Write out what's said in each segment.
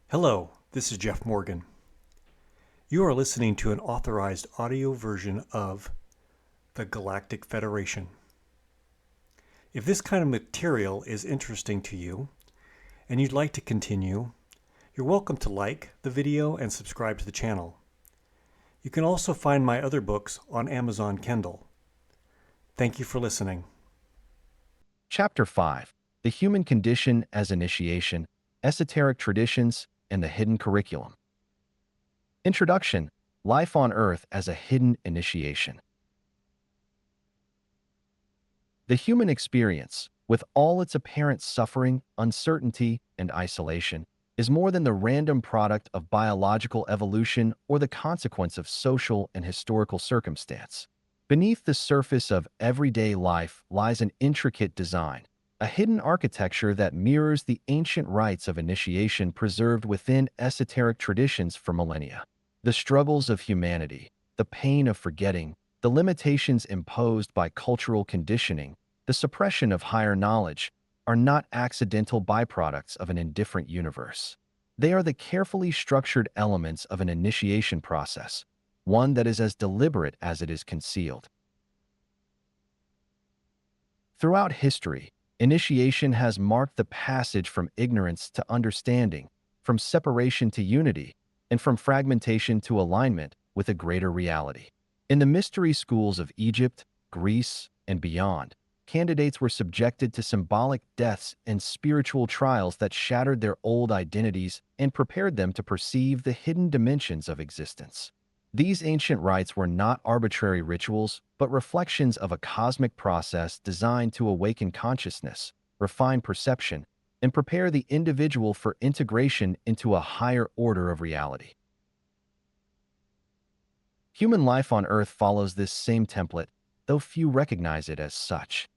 Hello, this is Jeff Morgan. You are listening to an authorized audio version of the Galactic Federation. If this kind of material is interesting to you and you'd like to continue, you're welcome to like the video and subscribe to the channel. You can also find my other books on Amazon Kindle. Thank you for listening. Chapter 5: The Human Condition as Initiation, Esoteric Traditions, and the Hidden Curriculum. Introduction: Life on Earth as a Hidden Initiation. The human experience, with all its apparent suffering, uncertainty, and isolation, is more than the random product of biological evolution or the consequence of social and historical circumstance. Beneath the surface of everyday life lies an intricate design, a hidden architecture that mirrors the ancient rites of initiation preserved within esoteric traditions for millennia. The struggles of humanity, the pain of forgetting, the limitations imposed by cultural conditioning, the suppression of higher knowledge, are not accidental byproducts of an indifferent universe. They are the carefully structured elements of an initiation process, one that is as deliberate as it is concealed. Throughout history, initiation has marked the passage from ignorance to understanding, from separation to unity, and from fragmentation to alignment with a greater reality. In the mystery schools of Egypt, Greece, and beyond, candidates were subjected to symbolic deaths and spiritual trials that shattered their old identities and prepared them to perceive the hidden dimensions of existence. These ancient rites were not arbitrary rituals, but reflections of a cosmic process designed to awaken consciousness, refine perception, and prepare the individual for integration into a higher order of reality. Human life on Earth follows this same template, though few recognize it as such.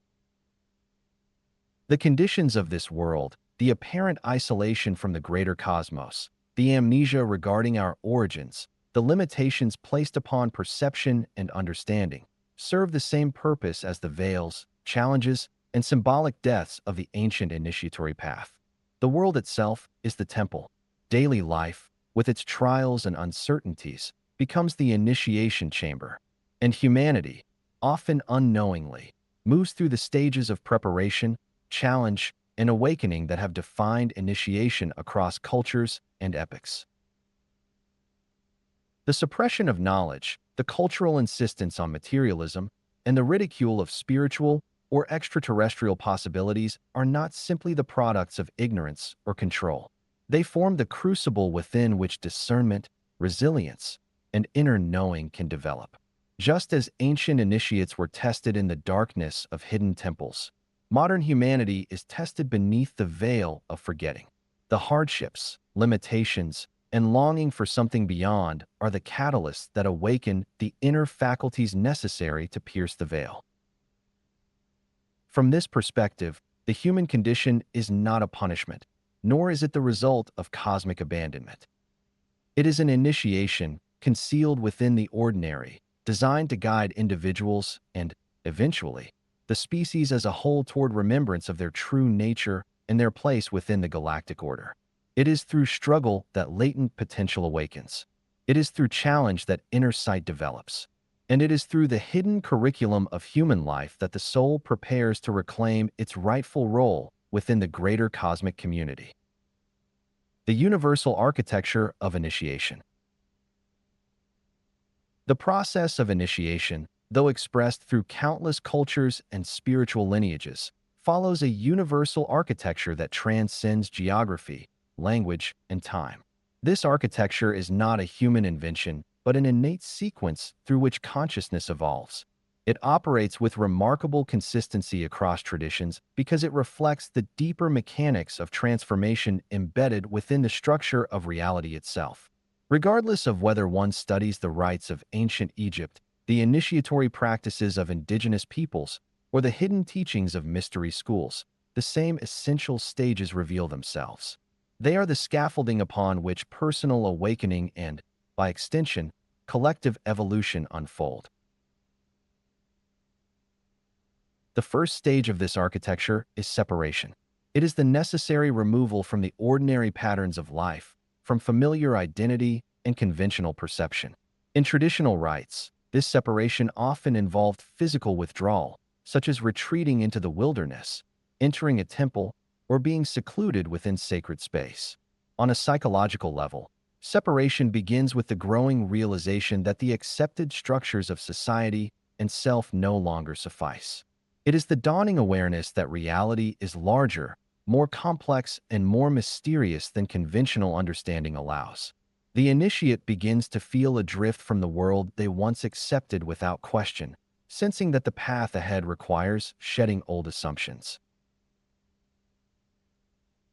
The conditions of this world, the apparent isolation from the greater cosmos, the amnesia regarding our origins, the limitations placed upon perception and understanding, serve the same purpose as the veils, challenges, and symbolic deaths of the ancient initiatory path. The world itself is the temple. Daily life, with its trials and uncertainties, becomes the initiation chamber. And humanity, often unknowingly, moves through the stages of preparation, challenge, and awakening that have defined initiation across cultures and epochs. The suppression of knowledge, the cultural insistence on materialism, and the ridicule of spiritual or extraterrestrial possibilities are not simply the products of ignorance or control. They form the crucible within which discernment, resilience, and inner knowing can develop. Just as ancient initiates were tested in the darkness of hidden temples, modern humanity is tested beneath the veil of forgetting. The hardships, limitations, and longing for something beyond are the catalysts that awaken the inner faculties necessary to pierce the veil. From this perspective, the human condition is not a punishment, nor is it the result of cosmic abandonment. It is an initiation concealed within the ordinary, designed to guide individuals and, eventually, the species as a whole toward remembrance of their true nature and their place within the galactic order. It is through struggle that latent potential awakens. It is through challenge that inner sight develops. And it is through the hidden curriculum of human life that the soul prepares to reclaim its rightful role within the greater cosmic community. The universal architecture of initiation. The process of initiation, though expressed through countless cultures and spiritual lineages, follows a universal architecture that transcends geography, language, and time. This architecture is not a human invention, but an innate sequence through which consciousness evolves. It operates with remarkable consistency across traditions because it reflects the deeper mechanics of transformation embedded within the structure of reality itself. Regardless of whether one studies the rites of ancient Egypt, the initiatory practices of indigenous peoples, or the hidden teachings of mystery schools, the same essential stages reveal themselves. They are the scaffolding upon which personal awakening and, by extension, collective evolution unfold. The first stage of this architecture is separation. It is the necessary removal from the ordinary patterns of life, from familiar identity and conventional perception. In traditional rites, this separation often involved physical withdrawal, such as retreating into the wilderness, entering a temple, or being secluded within sacred space. On a psychological level, separation begins with the growing realization that the accepted structures of society and self no longer suffice. It is the dawning awareness that reality is larger, more complex, and more mysterious than conventional understanding allows. The initiate begins to feel adrift from the world they once accepted without question, sensing that the path ahead requires shedding old assumptions.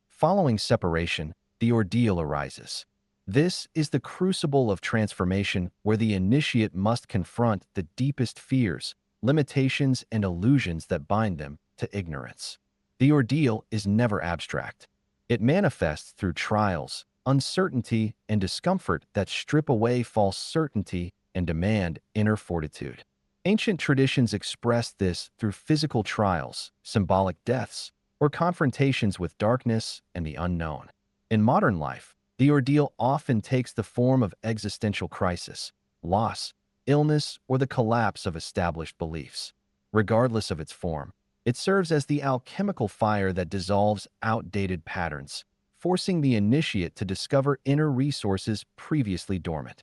Following separation, the ordeal arises. This is the crucible of transformation where the initiate must confront the deepest fears, limitations, and illusions that bind them to ignorance. The ordeal is never abstract. It manifests through trials, uncertainty, and discomfort that strip away false certainty and demand inner fortitude. Ancient traditions express this through physical trials, symbolic deaths, or confrontations with darkness and the unknown. In modern life, the ordeal often takes the form of existential crisis, loss, illness, or the collapse of established beliefs. Regardless of its form, it serves as the alchemical fire that dissolves outdated patterns, forcing the initiate to discover inner resources previously dormant.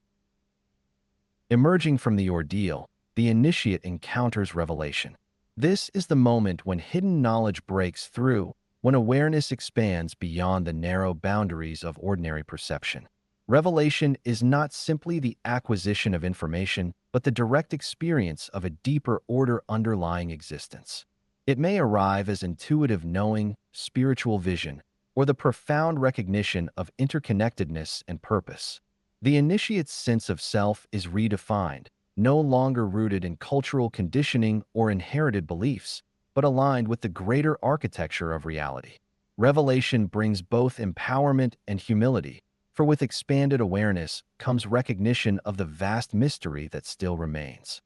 Emerging from the ordeal, the initiate encounters revelation. This is the moment when hidden knowledge breaks through, when awareness expands beyond the narrow boundaries of ordinary perception. Revelation is not simply the acquisition of information, but the direct experience of a deeper order underlying existence. It may arrive as intuitive knowing, spiritual vision, or the profound recognition of interconnectedness and purpose. The initiate's sense of self is redefined, no longer rooted in cultural conditioning or inherited beliefs, but aligned with the greater architecture of reality. Revelation brings both empowerment and humility, for with expanded awareness comes recognition of the vast mystery that still remains.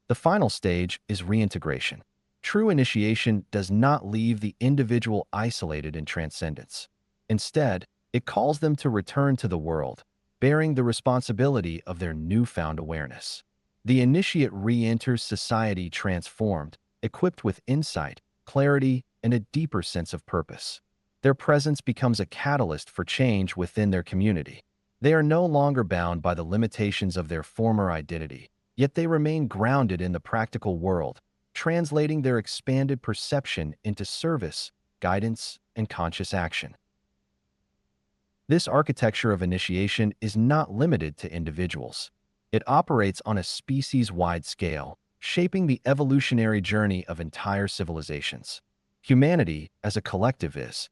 The final stage is reintegration. True initiation does not leave the individual isolated in transcendence. Instead, it calls them to return to the world, bearing the responsibility of their newfound awareness. The initiate re-enters society transformed, equipped with insight, clarity, and a deeper sense of purpose. Their presence becomes a catalyst for change within their community. They are no longer bound by the limitations of their former identity, yet they remain grounded in the practical world, translating their expanded perception into service, guidance, and conscious action. This architecture of initiation is not limited to individuals. It operates on a species-wide scale, shaping the evolutionary journey of entire civilizations. Humanity, as a collective, is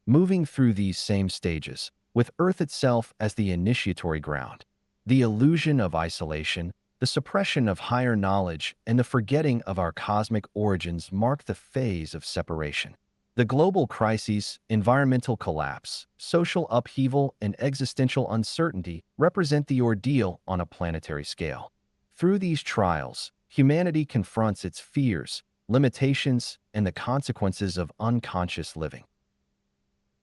moving through these same stages, with Earth itself as the initiatory ground. The illusion of isolation, the suppression of higher knowledge, and the forgetting of our cosmic origins mark the phase of separation. The global crises, environmental collapse, social upheaval, and existential uncertainty represent the ordeal on a planetary scale. Through these trials, humanity confronts its fears, limitations, and the consequences of unconscious living.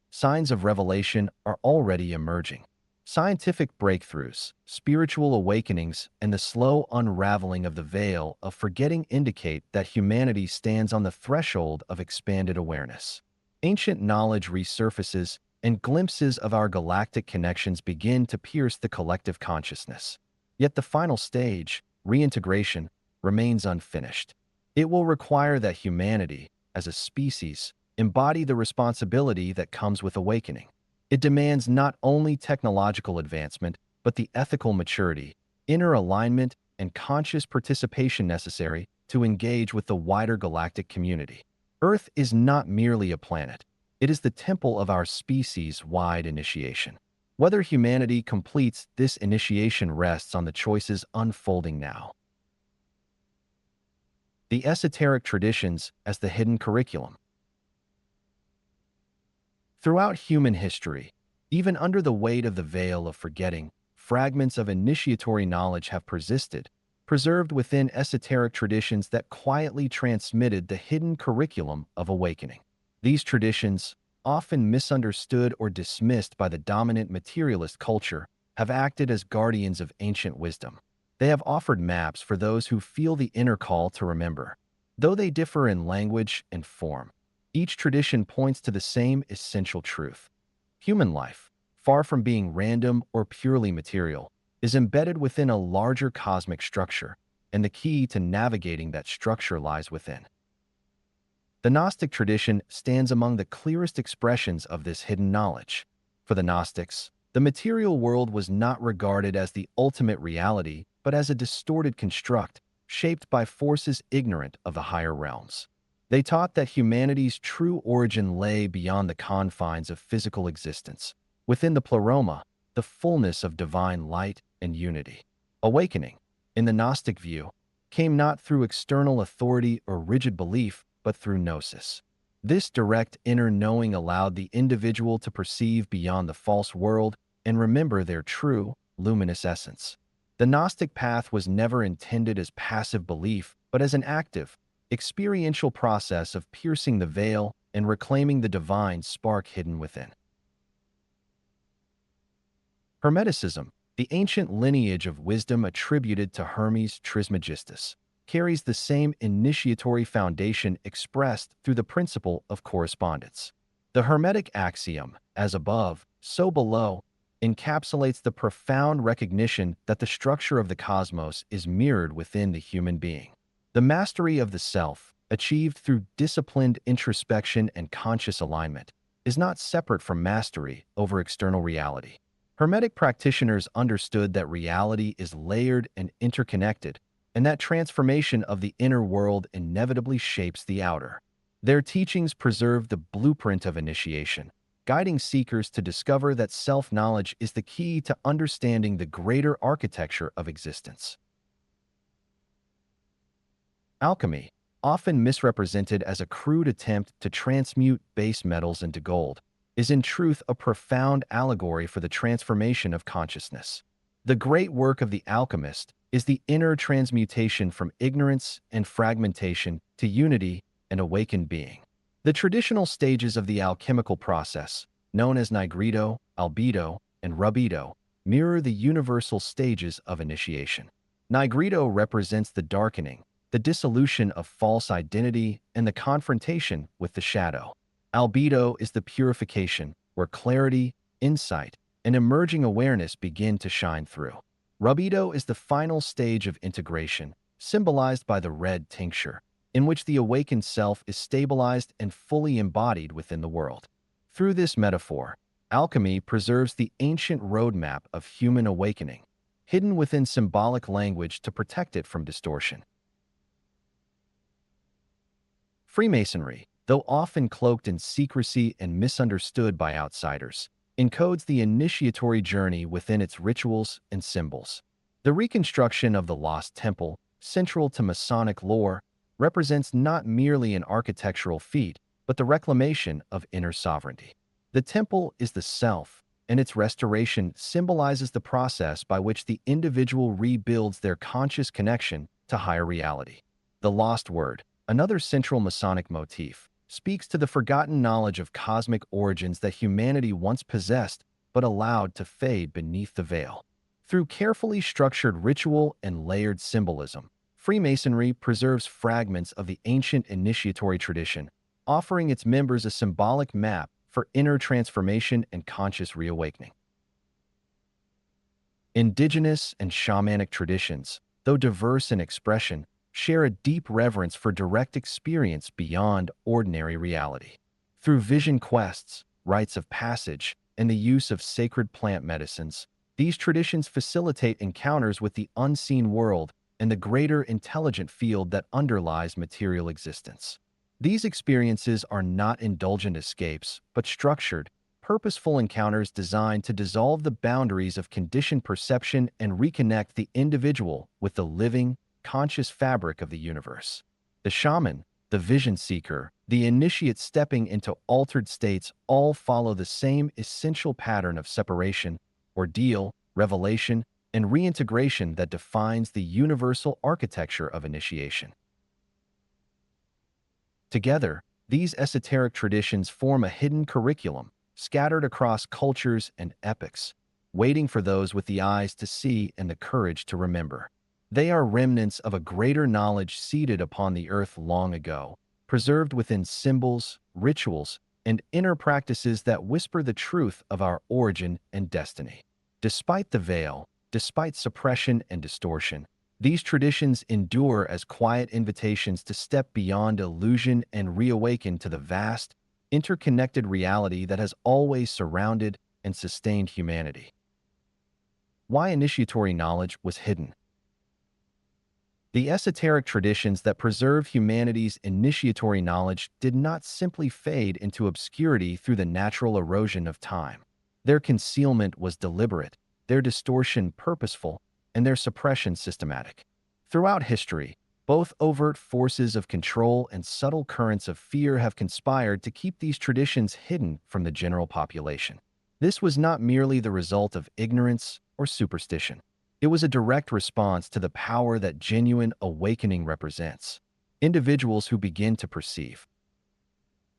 Signs of revelation are already emerging. Scientific breakthroughs, spiritual awakenings, and the slow unraveling of the veil of forgetting indicate that humanity stands on the threshold of expanded awareness. Ancient knowledge resurfaces, and glimpses of our galactic connections begin to pierce the collective consciousness. Yet the final stage, reintegration, remains unfinished. It will require that humanity, as a species, embody the responsibility that comes with awakening. It demands not only technological advancement, but the ethical maturity, inner alignment, and conscious participation necessary to engage with the wider galactic community. Earth is not merely a planet. It is the temple of our species-wide initiation. Whether humanity completes this initiation rests on the choices unfolding now. The esoteric traditions as the hidden curriculum. Throughout human history, even under the weight of the veil of forgetting, fragments of initiatory knowledge have persisted, preserved within esoteric traditions that quietly transmitted the hidden curriculum of awakening. These traditions, often misunderstood or dismissed by the dominant materialist culture, have acted as guardians of ancient wisdom. They have offered maps for those who feel the inner call to remember. Though they differ in language and form, each tradition points to the same essential truth. Human life, far from being random or purely material, is embedded within a larger cosmic structure, and the key to navigating that structure lies within. The Gnostic tradition stands among the clearest expressions of this hidden knowledge. For the Gnostics, the material world was not regarded as the ultimate reality, but as a distorted construct, shaped by forces ignorant of the higher realms. They taught that humanity's true origin lay beyond the confines of physical existence, within the pleroma, the fullness of divine light and unity. Awakening, in the Gnostic view, came not through external authority or rigid belief, but through gnosis. This direct inner knowing allowed the individual to perceive beyond the false world and remember their true, luminous essence. The Gnostic path was never intended as passive belief, but as an active, experiential process of piercing the veil and reclaiming the divine spark hidden within. Hermeticism, the ancient lineage of wisdom attributed to Hermes Trismegistus, carries the same initiatory foundation expressed through the principle of correspondence. The Hermetic axiom, as above, so below, encapsulates the profound recognition that the structure of the cosmos is mirrored within the human being. The mastery of the self, achieved through disciplined introspection and conscious alignment, is not separate from mastery over external reality. Hermetic practitioners understood that reality is layered and interconnected, and that transformation of the inner world inevitably shapes the outer. Their teachings preserve the blueprint of initiation, guiding seekers to discover that self-knowledge is the key to understanding the greater architecture of existence. Alchemy, often misrepresented as a crude attempt to transmute base metals into gold, is in truth a profound allegory for the transformation of consciousness. The great work of the alchemist is the inner transmutation from ignorance and fragmentation to unity and awakened being. The traditional stages of the alchemical process, known as nigredo, albedo, and rubedo, mirror the universal stages of initiation. Nigredo represents the darkening, the dissolution of false identity, and the confrontation with the shadow. Albedo is the purification, where clarity, insight, and emerging awareness begin to shine through. Rubedo is the final stage of integration, symbolized by the red tincture, in which the awakened self is stabilized and fully embodied within the world. Through this metaphor, alchemy preserves the ancient roadmap of human awakening, hidden within symbolic language to protect it from distortion. Freemasonry, though often cloaked in secrecy and misunderstood by outsiders, encodes the initiatory journey within its rituals and symbols. The reconstruction of the Lost Temple, central to Masonic lore, represents not merely an architectural feat, but the reclamation of inner sovereignty. The temple is the self, and its restoration symbolizes the process by which the individual rebuilds their conscious connection to higher reality. The lost word, another central Masonic motif, speaks to the forgotten knowledge of cosmic origins that humanity once possessed but allowed to fade beneath the veil. Through carefully structured ritual and layered symbolism, Freemasonry preserves fragments of the ancient initiatory tradition, offering its members a symbolic map for inner transformation and conscious reawakening. Indigenous and shamanic traditions, though diverse in expression, share a deep reverence for direct experience beyond ordinary reality. Through vision quests, rites of passage, and the use of sacred plant medicines, these traditions facilitate encounters with the unseen world and the greater intelligent field that underlies material existence. These experiences are not indulgent escapes, but structured, purposeful encounters designed to dissolve the boundaries of conditioned perception and reconnect the individual with the living, conscious fabric of the universe. The shaman, the vision seeker, the initiate stepping into altered states all follow the same essential pattern of separation, ordeal, revelation, and reintegration that defines the universal architecture of initiation. Together, These esoteric traditions form a hidden curriculum, scattered across cultures and epochs, waiting for those with the eyes to see and the courage to remember. They are remnants of a greater knowledge seated upon the earth long ago, preserved within symbols, rituals, and inner practices that whisper the truth of our origin and destiny. Despite the veil, despite suppression and distortion, these traditions endure as quiet invitations to step beyond illusion and reawaken to the vast, interconnected reality that has always surrounded and sustained humanity. Why initiatory knowledge was hidden? The esoteric traditions that preserve humanity's initiatory knowledge did not simply fade into obscurity through the natural erosion of time. Their concealment was deliberate, their distortion purposeful, and their suppression systematic. Throughout history, both overt forces of control and subtle currents of fear have conspired to keep these traditions hidden from the general population. This was not merely the result of ignorance or superstition. It was a direct response to the power that genuine awakening represents. Individuals who begin to perceive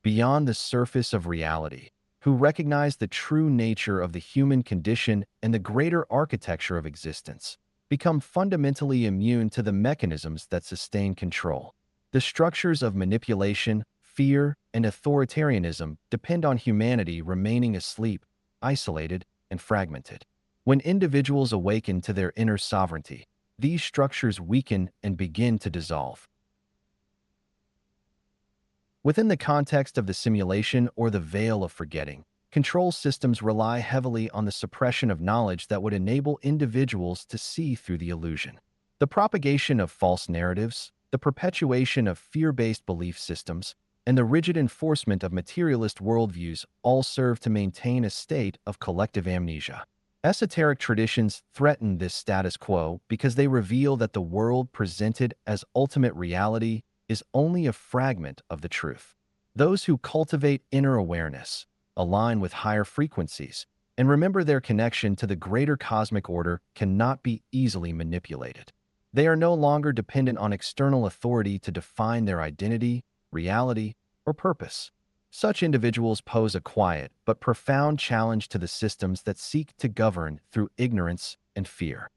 beyond the surface of reality, who recognize the true nature of the human condition and the greater architecture of existence, become fundamentally immune to the mechanisms that sustain control. The structures of manipulation, fear, and authoritarianism depend on humanity remaining asleep, isolated, and fragmented. When individuals awaken to their inner sovereignty, these structures weaken and begin to dissolve. Within the context of the simulation or the veil of forgetting, control systems rely heavily on the suppression of knowledge that would enable individuals to see through the illusion. The propagation of false narratives, the perpetuation of fear-based belief systems, and the rigid enforcement of materialist worldviews all serve to maintain a state of collective amnesia. Esoteric traditions threaten this status quo because they reveal that the world presented as ultimate reality is only a fragment of the truth. Those who cultivate inner awareness, align with higher frequencies, and remember their connection to the greater cosmic order cannot be easily manipulated. They are no longer dependent on external authority to define their identity, reality, or purpose. Such individuals pose a quiet but profound challenge to the systems that seek to govern through ignorance and fear.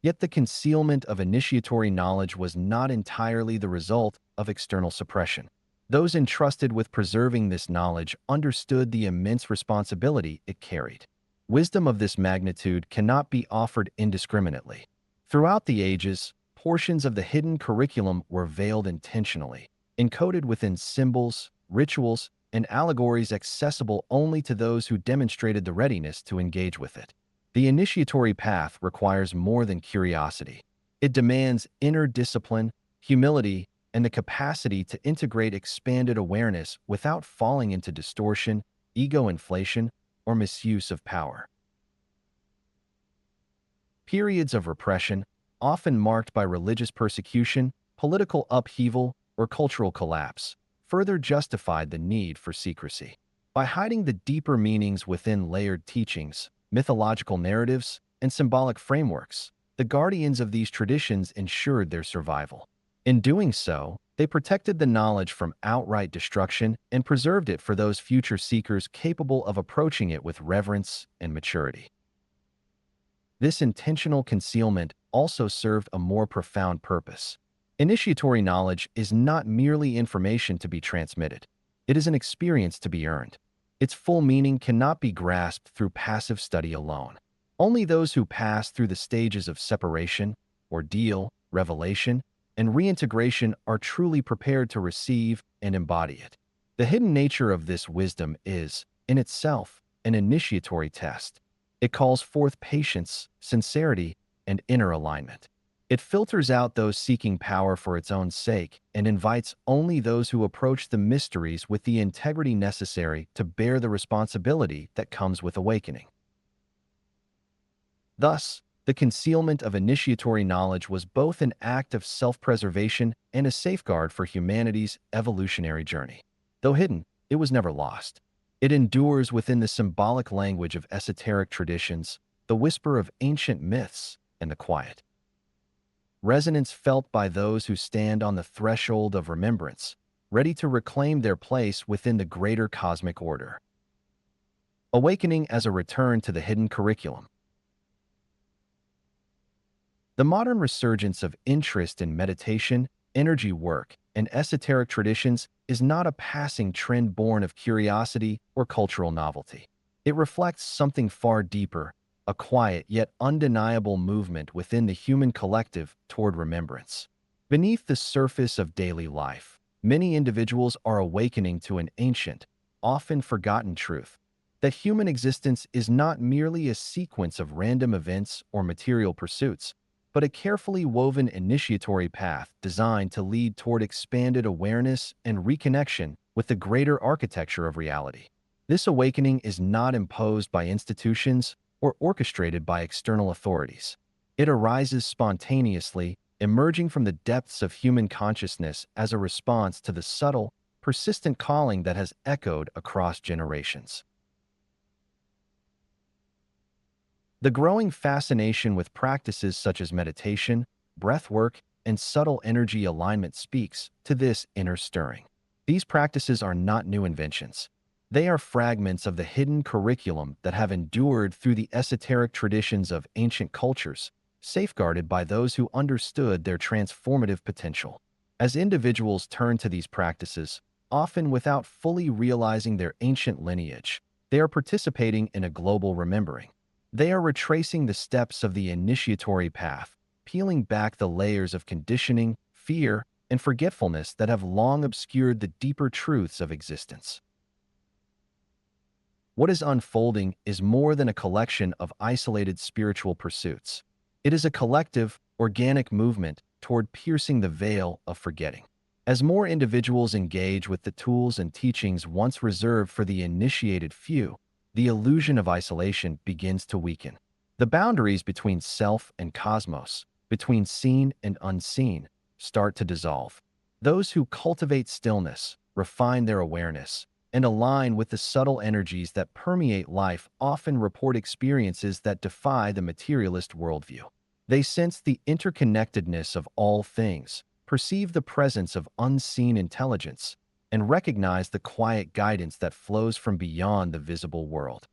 Yet the concealment of initiatory knowledge was not entirely the result of external suppression. Those entrusted with preserving this knowledge understood the immense responsibility it carried. Wisdom of this magnitude cannot be offered indiscriminately. Throughout the ages, portions of the hidden curriculum were veiled intentionally, encoded within symbols, rituals, and allegories accessible only to those who demonstrated the readiness to engage with it. The initiatory path requires more than curiosity. It demands inner discipline, humility, and the capacity to integrate expanded awareness without falling into distortion, ego inflation, or misuse of power. Periods of repression, often marked by religious persecution, political upheaval, or cultural collapse, further justified the need for secrecy. By hiding the deeper meanings within layered teachings, mythological narratives, and symbolic frameworks, the guardians of these traditions ensured their survival. In doing so, they protected the knowledge from outright destruction and preserved it for those future seekers capable of approaching it with reverence and maturity. This intentional concealment also served a more profound purpose. Initiatory knowledge is not merely information to be transmitted. It is an experience to be earned. Its full meaning cannot be grasped through passive study alone. Only those who pass through the stages of separation, ordeal, revelation, and reintegration are truly prepared to receive and embody it. The hidden nature of this wisdom is, in itself, an initiatory test. It calls forth patience, sincerity, and inner alignment. It filters out those seeking power for its own sake and invites only those who approach the mysteries with the integrity necessary to bear the responsibility that comes with awakening. Thus, the concealment of initiatory knowledge was both an act of self-preservation and a safeguard for humanity's evolutionary journey. Though hidden, it was never lost. It endures within the symbolic language of esoteric traditions, the whisper of ancient myths, and the quiet resonance felt by those who stand on the threshold of remembrance. ready to reclaim their place within the greater cosmic order. Awakening as a return to the hidden curriculum. The modern resurgence of interest in meditation, energy work, and esoteric traditions is not a passing trend born of curiosity or cultural novelty. It reflects something far deeper, a quiet yet undeniable movement within the human collective toward remembrance. Beneath the surface of daily life, many individuals are awakening to an ancient, often forgotten truth that human existence is not merely a sequence of random events or material pursuits, but a carefully woven initiatory path designed to lead toward expanded awareness and reconnection with the greater architecture of reality. This awakening is not imposed by institutions or orchestrated by external authorities. It arises spontaneously, emerging from the depths of human consciousness as a response to the subtle, persistent calling that has echoed across generations. The growing fascination with practices such as meditation, breathwork, and subtle energy alignment speaks to this inner stirring. These practices are not new inventions. They are fragments of the hidden curriculum that have endured through the esoteric traditions of ancient cultures, safeguarded by those who understood their transformative potential. As individuals turn to these practices, often without fully realizing their ancient lineage, they are participating in a global remembering. They are retracing the steps of the initiatory path, peeling back the layers of conditioning, fear, and forgetfulness that have long obscured the deeper truths of existence. What is unfolding is more than a collection of isolated spiritual pursuits. It is a collective, organic movement toward piercing the veil of forgetting. As more individuals engage with the tools and teachings once reserved for the initiated few, the illusion of isolation begins to weaken. The boundaries between self and cosmos, between seen and unseen, start to dissolve. Those who cultivate stillness, refine their awareness, and align with the subtle energies that permeate life often report experiences that defy the materialist worldview. They sense the interconnectedness of all things, perceive the presence of unseen intelligence, and recognize the quiet guidance that flows from beyond the visible world.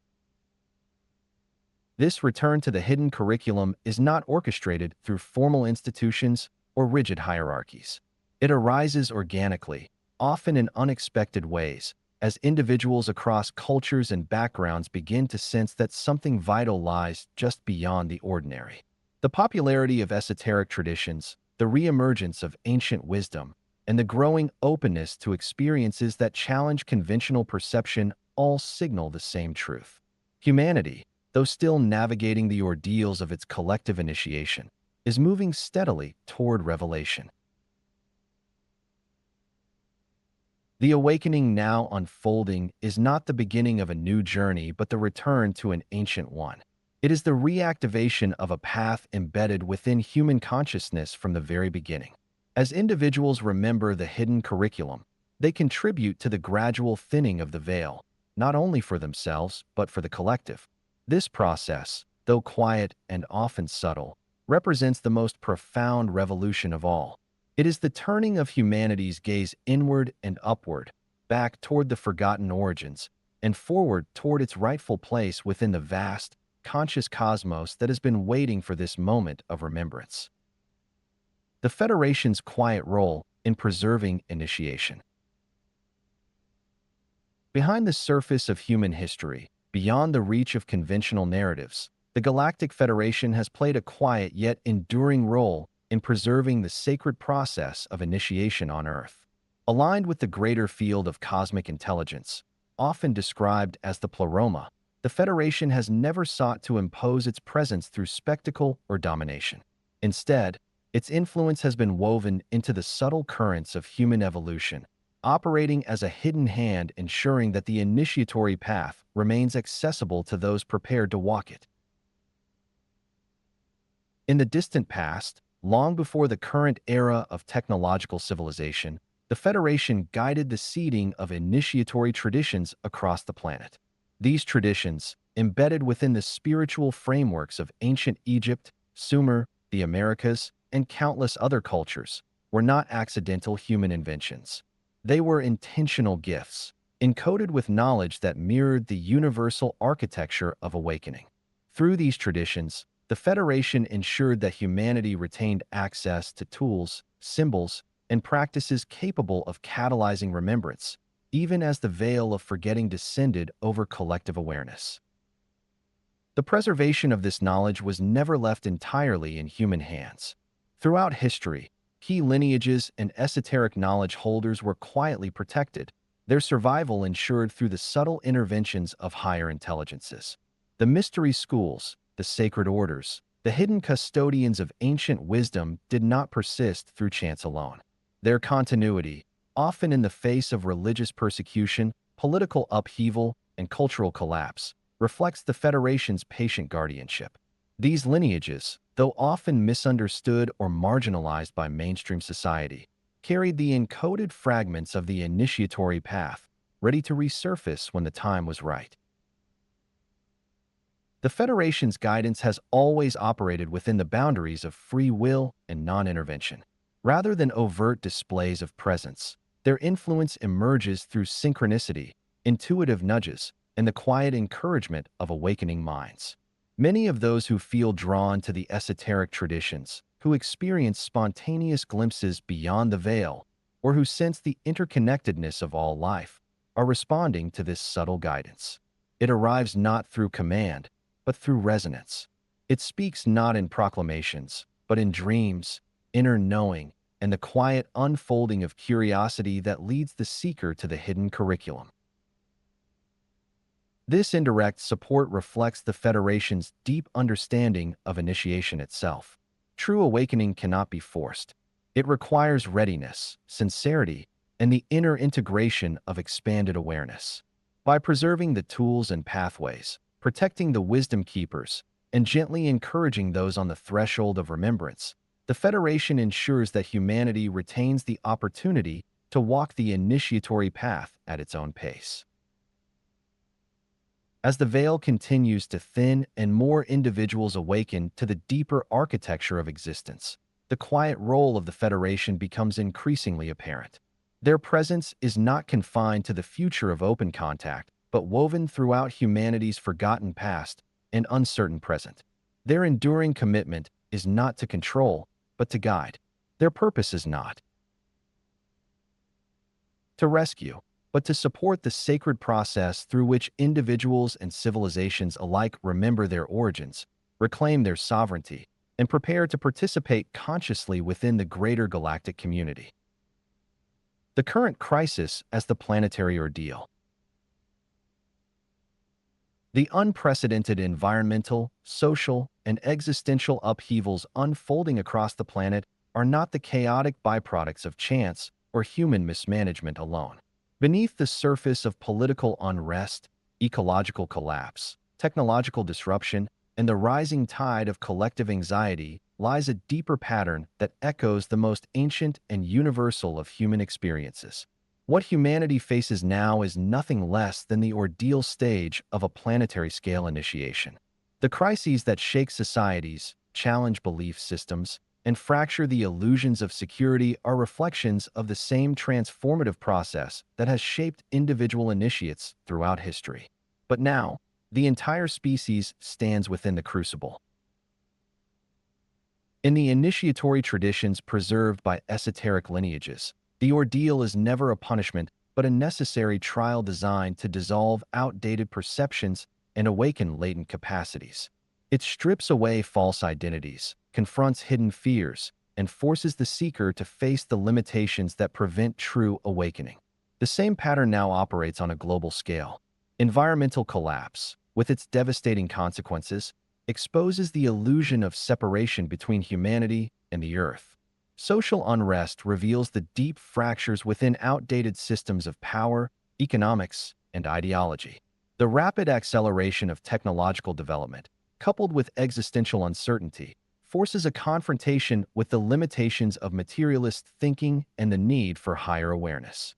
This return to the hidden curriculum is not orchestrated through formal institutions or rigid hierarchies. It arises organically, often in unexpected ways, as individuals across cultures and backgrounds begin to sense that something vital lies just beyond the ordinary. The popularity of esoteric traditions, the reemergence of ancient wisdom, and the growing openness to experiences that challenge conventional perception all signal the same truth. Humanity, though still navigating the ordeals of its collective initiation, is moving steadily toward revelation. The awakening now unfolding is not the beginning of a new journey but the return to an ancient one. It is the reactivation of a path embedded within human consciousness from the very beginning. As individuals remember the hidden curriculum, they contribute to the gradual thinning of the veil, not only for themselves but for the collective. This process, though quiet and often subtle, represents the most profound revolution of all. It is the turning of humanity's gaze inward and upward, back toward the forgotten origins, and forward toward its rightful place within the vast, conscious cosmos that has been waiting for this moment of remembrance. The Federation's quiet role in preserving initiation. Behind the surface of human history, beyond the reach of conventional narratives, the Galactic Federation has played a quiet yet enduring role in preserving the sacred process of initiation on Earth. Aligned with the greater field of cosmic intelligence, often described as the pleroma, the Federation has never sought to impose its presence through spectacle or domination. Instead, its influence has been woven into the subtle currents of human evolution, operating as a hidden hand ensuring that the initiatory path remains accessible to those prepared to walk it. In the distant past, long before the current era of technological civilization, the Federation guided the seeding of initiatory traditions across the planet. These traditions, embedded within the spiritual frameworks of ancient Egypt, Sumer, the Americas, and countless other cultures, were not accidental human inventions. They were intentional gifts, encoded with knowledge that mirrored the universal architecture of awakening. Through these traditions, the Federation ensured that humanity retained access to tools, symbols, and practices capable of catalyzing remembrance, even as the veil of forgetting descended over collective awareness. The preservation of this knowledge was never left entirely in human hands. Throughout history, key lineages and esoteric knowledge holders were quietly protected, their survival ensured through the subtle interventions of higher intelligences. The mystery schools, the sacred orders, the hidden custodians of ancient wisdom did not persist through chance alone. Their continuity, often in the face of religious persecution, political upheaval, and cultural collapse, reflects the Federation's patient guardianship. These lineages, though often misunderstood or marginalized by mainstream society, carried the encoded fragments of the initiatory path, ready to resurface when the time was right. The Federation's guidance has always operated within the boundaries of free will and non-intervention. Rather than overt displays of presence, their influence emerges through synchronicity, intuitive nudges, and the quiet encouragement of awakening minds. Many of those who feel drawn to the esoteric traditions, who experience spontaneous glimpses beyond the veil, or who sense the interconnectedness of all life, are responding to this subtle guidance. It arrives not through command, but through resonance. It speaks not in proclamations, but in dreams, inner knowing, and the quiet unfolding of curiosity that leads the seeker to the hidden curriculum. This indirect support reflects the Federation's deep understanding of initiation itself. True awakening cannot be forced. It requires readiness, sincerity, and the inner integration of expanded awareness. By preserving the tools and pathways, protecting the wisdom keepers, and gently encouraging those on the threshold of remembrance, the Federation ensures that humanity retains the opportunity to walk the initiatory path at its own pace. As the veil continues to thin and more individuals awaken to the deeper architecture of existence, the quiet role of the Federation becomes increasingly apparent. Their presence is not confined to the future of open contact, but woven throughout humanity's forgotten past and uncertain present. Their enduring commitment is not to control, but to guide. Their purpose is not to rescue, but to support the sacred process through which individuals and civilizations alike remember their origins, reclaim their sovereignty, and prepare to participate consciously within the greater galactic community. The current crisis as the planetary ordeal. The unprecedented environmental, social, and existential upheavals unfolding across the planet are not the chaotic byproducts of chance or human mismanagement alone. Beneath the surface of political unrest, ecological collapse, technological disruption, and the rising tide of collective anxiety lies a deeper pattern that echoes the most ancient and universal of human experiences. What humanity faces now is nothing less than the ordeal stage of a planetary-scale initiation. The crises that shake societies, challenge belief systems, and fracture the illusions of security are reflections of the same transformative process that has shaped individual initiates throughout history. But now, the entire species stands within the crucible. In the initiatory traditions preserved by esoteric lineages, the ordeal is never a punishment but a necessary trial designed to dissolve outdated perceptions and awaken latent capacities. It strips away false identities, confronts hidden fears, and forces the seeker to face the limitations that prevent true awakening. The same pattern now operates on a global scale. Environmental collapse, with its devastating consequences, exposes the illusion of separation between humanity and the Earth. Social unrest reveals the deep fractures within outdated systems of power, economics, and ideology. The rapid acceleration of technological development, coupled with existential uncertainty, forces a confrontation with the limitations of materialist thinking and the need for higher awareness.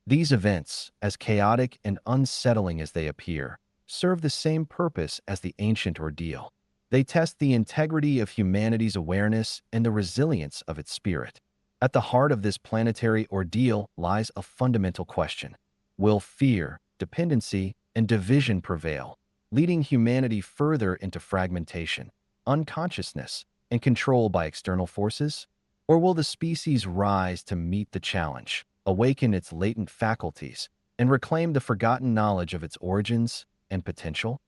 These events, as chaotic and unsettling as they appear, serve the same purpose as the ancient ordeal. They test the integrity of humanity's awareness and the resilience of its spirit. At the heart of this planetary ordeal lies a fundamental question. Will fear, dependency, and division prevail, leading humanity further into fragmentation, unconsciousness, and control by external forces? Or will the species rise to meet the challenge, awaken its latent faculties, and reclaim the forgotten knowledge of its origins and potential?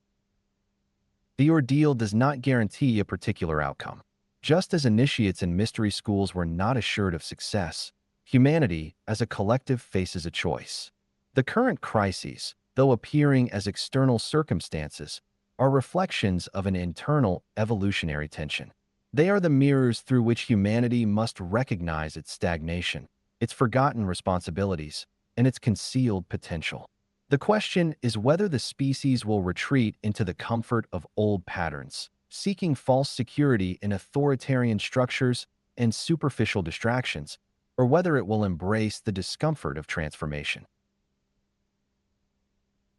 The ordeal does not guarantee a particular outcome. Just as initiates in mystery schools were not assured of success, humanity as a collective faces a choice. The current crises, though appearing as external circumstances, are reflections of an internal evolutionary tension. They are the mirrors through which humanity must recognize its stagnation, its forgotten responsibilities, and its concealed potential. The question is whether the species will retreat into the comfort of old patterns, seeking false security in authoritarian structures and superficial distractions, or whether it will embrace the discomfort of transformation.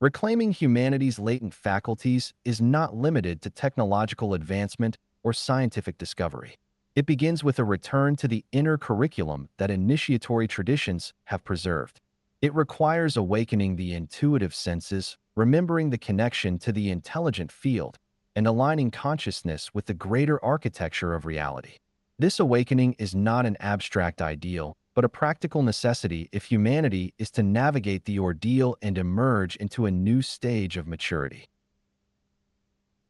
Reclaiming humanity's latent faculties is not limited to technological advancement or scientific discovery. It begins with a return to the inner curriculum that initiatory traditions have preserved. It requires awakening the intuitive senses, remembering the connection to the intelligent field, and aligning consciousness with the greater architecture of reality. This awakening is not an abstract ideal, but a practical necessity if humanity is to navigate the ordeal and emerge into a new stage of maturity.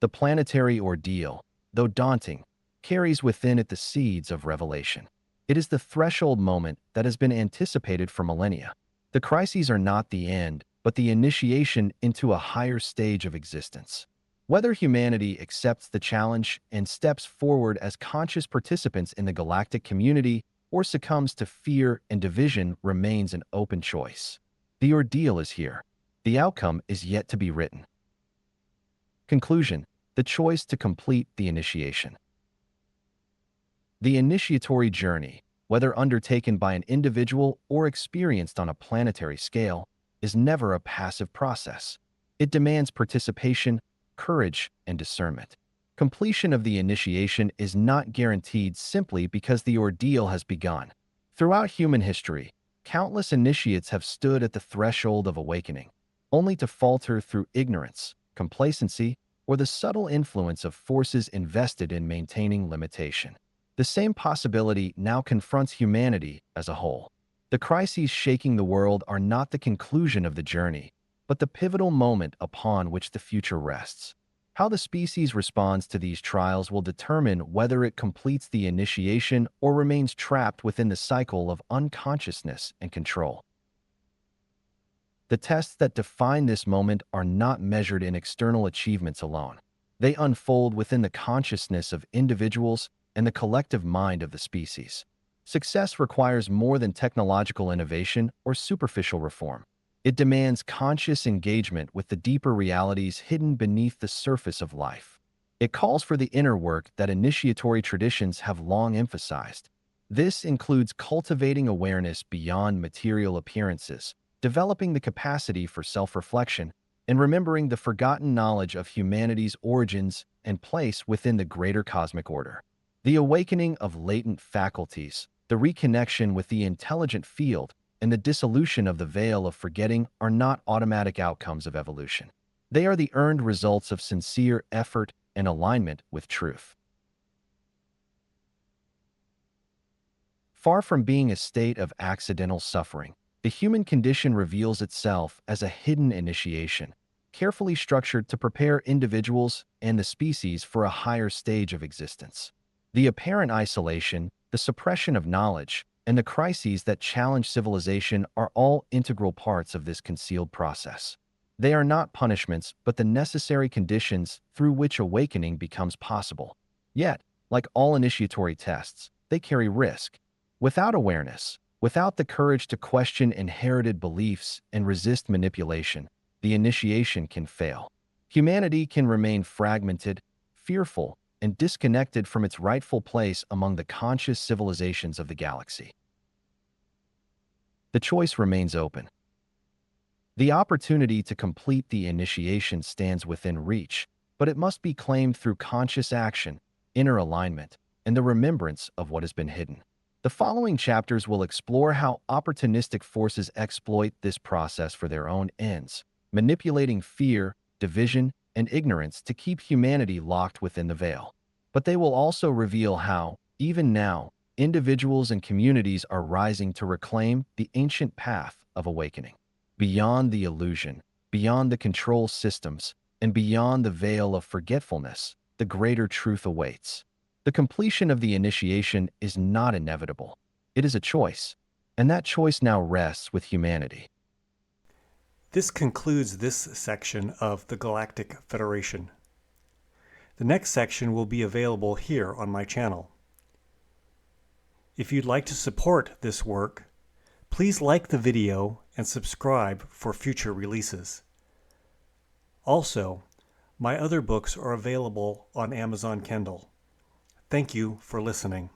The planetary ordeal, though daunting, carries within it the seeds of revelation. It is the threshold moment that has been anticipated for millennia. The crises are not the end, but the initiation into a higher stage of existence. Whether humanity accepts the challenge and steps forward as conscious participants in the galactic community or succumbs to fear and division remains an open choice. The ordeal is here. The outcome is yet to be written. Conclusion: the choice to complete the initiation. The initiatory journey, whether undertaken by an individual or experienced on a planetary scale, is never a passive process. It demands participation, courage, and discernment. Completion of the initiation is not guaranteed simply because the ordeal has begun. Throughout human history, countless initiates have stood at the threshold of awakening, only to falter through ignorance, complacency, or the subtle influence of forces invested in maintaining limitation. The same possibility now confronts humanity as a whole. The crises shaking the world are not the conclusion of the journey, but the pivotal moment upon which the future rests. How the species responds to these trials will determine whether it completes the initiation or remains trapped within the cycle of unconsciousness and control. The tests that define this moment are not measured in external achievements alone. They unfold within the consciousness of individuals and the collective mind of the species. Success requires more than technological innovation or superficial reform. It demands conscious engagement with the deeper realities hidden beneath the surface of life. It calls for the inner work that initiatory traditions have long emphasized. This includes cultivating awareness beyond material appearances, developing the capacity for self-reflection, and remembering the forgotten knowledge of humanity's origins and place within the greater cosmic order. The awakening of latent faculties, the reconnection with the intelligent field, and the dissolution of the veil of forgetting are not automatic outcomes of evolution. They are the earned results of sincere effort and alignment with truth. Far from being a state of accidental suffering, the human condition reveals itself as a hidden initiation, carefully structured to prepare individuals and the species for a higher stage of existence. The apparent isolation, the suppression of knowledge, and the crises that challenge civilization are all integral parts of this concealed process. They are not punishments, but the necessary conditions through which awakening becomes possible. Yet, like all initiatory tests, they carry risk. Without awareness, without the courage to question inherited beliefs and resist manipulation, the initiation can fail. Humanity can remain fragmented, fearful, and disconnected from its rightful place among the conscious civilizations of the galaxy. The choice remains open. The opportunity to complete the initiation stands within reach, but it must be claimed through conscious action, inner alignment, and the remembrance of what has been hidden. The following chapters will explore how opportunistic forces exploit this process for their own ends, manipulating fear, division, and ignorance to keep humanity locked within the veil. But they will also reveal how, even now, individuals and communities are rising to reclaim the ancient path of awakening. Beyond the illusion, beyond the control systems, and beyond the veil of forgetfulness, the greater truth awaits. The completion of the initiation is not inevitable. It is a choice, and that choice now rests with humanity. This concludes this section of the Galactic Federation. The next section will be available here on my channel. If you'd like to support this work, please like the video and subscribe for future releases. Also, my other books are available on Amazon Kindle. Thank you for listening.